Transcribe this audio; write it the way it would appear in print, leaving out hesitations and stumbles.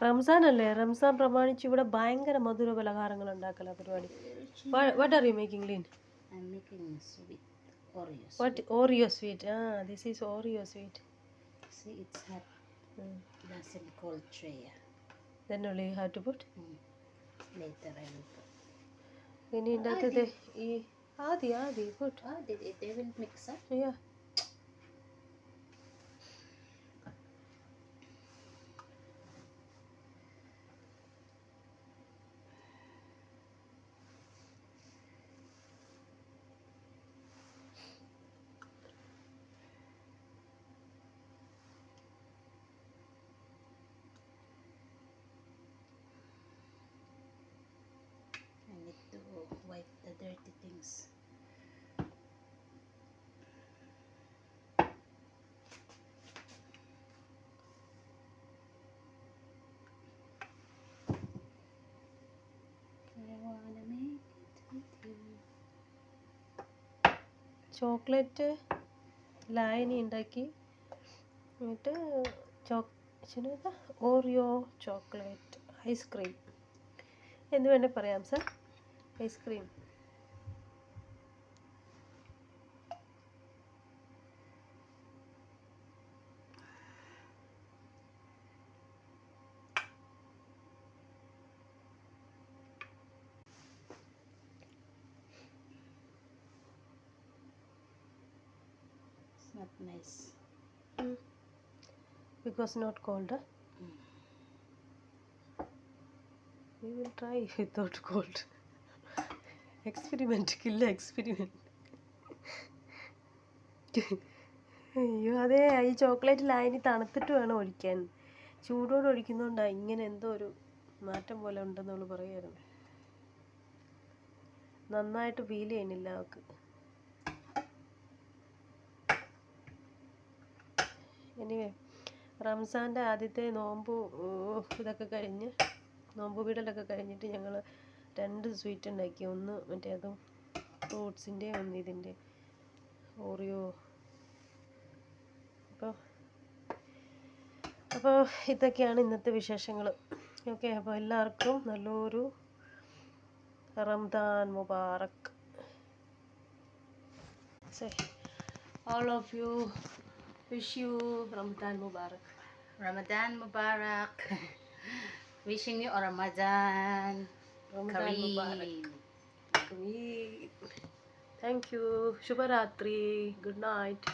റംസാൻ അല്ലേ? റംസാൻ പ്രമാണിച്ച് ഇവിടെ ഭയങ്കര മധുര പലഹാരങ്ങൾ ഉണ്ടാക്കല പരിപാടി. What are you making, Lynn? I'm making sweet Oreo What sweet. Oreo sweet? This is Oreo sweet. See, it's hot. Doesn't cold tray. Then only you have to put. Later I will put. ഇനി ഇതിൻ്റെ അകത്ത് ഈ ആദ്യം put. They will mix up. Yeah. I need to wipe the dirty things. I wanna make it with you. Chocolate ലായനി ഉണ്ടാക്കി എന്നിട്ട് Oreo chocolate ice cream എന്ന് വേണേൽ പറയാം sir. Ice cream Not nice. because not cold. We will try without cold. Experiment, kill experiment. അയ്യോ അതെ, ഈ chocolate ലായനി തണുത്തിട്ട് വേണം ഒഴിക്കാൻ. ചൂടോടെ ഒഴിക്കുന്നതുകൊണ്ടാണ് ഇങ്ങനെ എന്തോ ഒരു മാറ്റം പോലെ ഉണ്ടെന്നുള്ളു പറയുമായിരുന്നു. നന്നായിട്ട് ഫീൽ ചെയ്യണില്ല അവൾക്ക്. എനിവേ റംസാൻ്റെ ആദ്യത്തെ നോമ്പ് ഇതൊക്കെ കഴിഞ്ഞ് നോമ്പ് വീടലൊക്കെ കഴിഞ്ഞിട്ട് ഞങ്ങൾ 2 സ്വീറ്റ് ഉണ്ടാക്കി. ഒന്ന് മറ്റേ അതും ഫ്രൂട്ട്സിൻ്റെ, ഒന്ന് ഇതിൻ്റെ ഓറിയോ. അപ്പോൾ ഇതൊക്കെയാണ് ഇന്നത്തെ വിശേഷങ്ങൾ. ഓക്കെ, അപ്പോൾ എല്ലാവർക്കും നല്ലൊരു Ramadan Mubarak. All of you, wish you Ramadan Mubarak. Ramadan Mubarak. Wishing you a Ramadan Kareem. Thank you. Shubha Ratri. Good night.